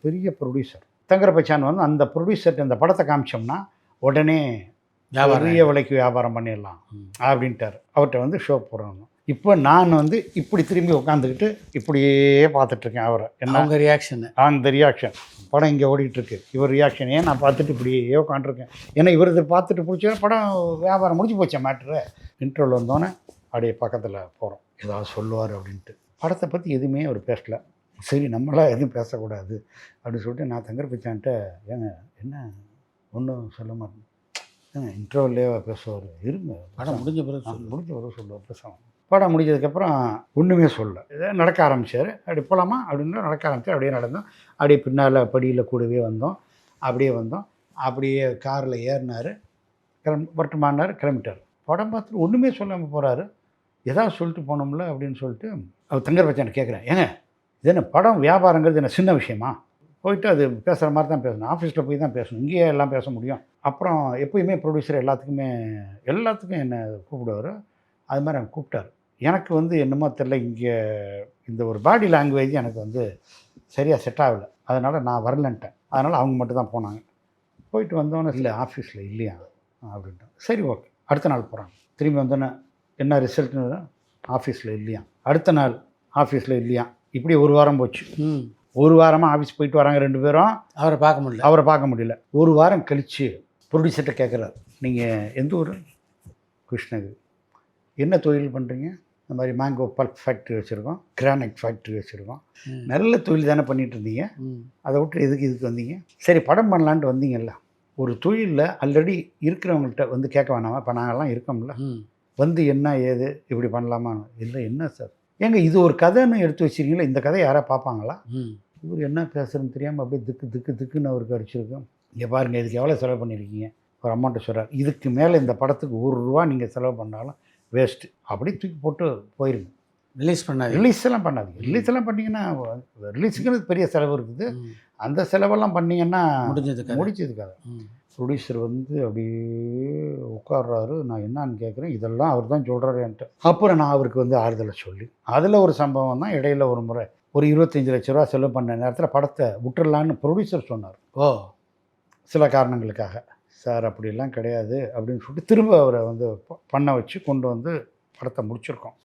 பெரிய ப்ரொடியூசர். தங்கர்பச்சான் வந்து அந்த ப்ரொடியூசர்கிட்ட இந்த படத்தை காமிச்சோம்னா உடனே பெரிய விலைக்கு வியாபாரம் பண்ணிடலாம் அப்படின்ட்டார். அவர்கிட்ட வந்து ஷோ போடணும். இப்போ நான் வந்து இப்படி திரும்பி உட்காந்துக்கிட்டு இப்படியே பார்த்துட்ருக்கேன் அவரை. என்ன அவங்க ரியாக்ஷன், அந்த ரியாக்ஷன் படம் இங்கே ஓடிட்டுருக்கு, இவர் ரியாக்ஷன் ஏன் நான் பார்த்துட்டு இப்படியே உட்காந்துருக்கேன். ஏன்னா இவர் இதை பார்த்துட்டு பிடிச்சா படம் வியாபாரம் முடிஞ்சு போச்சேன் மேட்ரு. இன்டர்வல் வந்தோன்னே அப்படியே பக்கத்தில் போகிறோம், ஏதாவது சொல்லுவார் அப்படின்ட்டு. படத்தை பற்றி எதுவுமே அவர் பேசலை. சரி நம்மளாம் எதுவும் பேசக்கூடாது அப்படின்னு சொல்லிட்டு நான் தங்கர்பச்சான்ட்ட ஏங்க என்ன ஒன்றும் சொல்ல மாட்டேன், ஏங்க இன்டர்வல்லே பேசுவார், இருங்க படம் முடிஞ்ச பிறகு சொல்லுவார் பேசுவாங்க. படம் முடிஞ்சதுக்கப்புறம் ஒன்றுமே சொல்லலை, இதை நடக்க ஆரம்பித்தார். அப்படி போகலாமா அப்படின்னு நடக்க ஆரம்பித்தார். அப்படியே நடந்தோம், அப்படியே பின்னால் படியில் கூடவே வந்தோம், அப்படியே காரில் ஏறினார், வரட்டுமானார், கிளம்பிட்டார். படம் பார்த்துட்டு ஒன்றுமே சொல்லாமல் போகிறாரு. ஏதாவது சொல்லிட்டு போனோம்ல அப்படின்னு சொல்லிட்டு அவர் தங்கர்பச்சான் கேட்குறேன், ஏங்க இது என்ன படம் வியாபாரங்கிறது என்ன சின்ன விஷயமா? போயிட்டு அது பேசுகிற மாதிரி தான் பேசணும், ஆஃபீஸில் போய் தான் பேசணும், இங்கேயே எல்லாம் பேச முடியும். அப்புறம் எப்போயுமே ப்ரொடியூசர் எல்லாத்துக்கும் என்னை கூப்பிடுவார். அது மாதிரி அவங்க கூப்பிட்டார். எனக்கு வந்து என்னமோ தெரில, இங்கே இந்த ஒரு பாடி லாங்குவேஜ் எனக்கு வந்து சரியாக செட் ஆகலை. அதனால் நான் வரலன்ட்டேன். அதனால் அவங்க மட்டும் தான் போனாங்க. போயிட்டு வந்தோன்னே இல்லை ஆஃபீஸில் இல்லையா அப்படின்ட்டு. சரி ஓகே. அடுத்த நாள் போகிறாங்க. திரும்பி வந்தோன்னே என்ன ரிசல்ட்னு, ஆஃபீஸில் இல்லையா. அடுத்த நாள் ஆஃபீஸில் இல்லையா. இப்படி ஒரு வாரம் போச்சு. ஒரு வாரமாக ஆஃபீஸ் போயிட்டு வராங்க ரெண்டு பேரும். அவரை பார்க்க முடியல. ஒரு வாரம் கழித்து ப்ரொடியூசர்கிட்ட கேட்குறாரு, நீங்கள் எந்த ஊர்? கிருஷ்ணகிரி. என்ன தொழில் பண்ணுறீங்க? இந்த மாதிரி மேங்கோ பல்ப் ஃபேக்ட்ரி வச்சுருக்கோம், கிரானைட் ஃபேக்ட்ரி வச்சுருக்கோம். நல்ல தொழில் தானே பண்ணிகிட்டு இருந்தீங்க, அதை விட்டு இதுக்கு வந்தீங்க? சரி படம் பண்ணலான்ட்டு வந்தீங்கல்ல, ஒரு தொழிலில் ஆல்ரெடி இருக்கிறவங்கள்ட்ட வந்து கேட்க வேணாமா? இப்போ நாங்கள்லாம் இருக்கோம்ல, வந்து என்ன ஏது இப்படி பண்ணலாமா? இல்லை என்ன சார், ஏங்க இது ஒரு கதைன்னு எடுத்து வச்சிருக்கீங்களா, இந்த கதை யாராவது பார்ப்பாங்களா? இவர் என்ன பேசுகிறேன்னு தெரியாமல் அப்படியே திக்குன்னு அவருக்கு அடிச்சிருக்கோம். இங்கே பாருங்கள், இதுக்கு எவ்வளோ செலவு பண்ணியிருக்கீங்க? ஒரு அமௌண்ட்டை சொல்கிறார். இதுக்கு மேலே இந்த படத்துக்கு ₹1 நீங்கள் செலவு பண்ணாலும் வேஸ்ட்டு. அப்படியே தூக்கி போட்டு போயிருங்க. ரிலீஸ் எல்லாம் பண்ணாதீங்க. ரிலீஸ் எல்லாம் பண்ணிங்கன்னா ரிலீஸுக்குன்னு பெரிய செலவு இருக்குது. அந்த செலவெல்லாம் பண்ணிங்கன்னா முடிஞ்சதுக்காக. ப்ரொடியூசர் வந்து அப்படியே உட்கார்றாரு. நான் என்னான்னு கேட்குறேன், இதெல்லாம் அவர் தான் சொல்கிறாரு என்கிட்ட. அப்புறம் நான் அவருக்கு வந்து ஆறுதலை சொல்லி, அதில் ஒரு சம்பவம் தான். இடையில ஒரு முறை ஒரு ₹25 லட்ச செலவு பண்ண நேரத்தில் படத்தை விட்டுறலான்னு ப்ரொடியூசர் சொன்னார். சில காரணங்களுக்காக. சார் அப்படிலாம் கிடையாது அப்படின்னு சொல்லிட்டு திரும்ப அவரை வந்து பண்ண வச்சு கொண்டு வந்து படத்தை முடிச்சிருக்கோம்.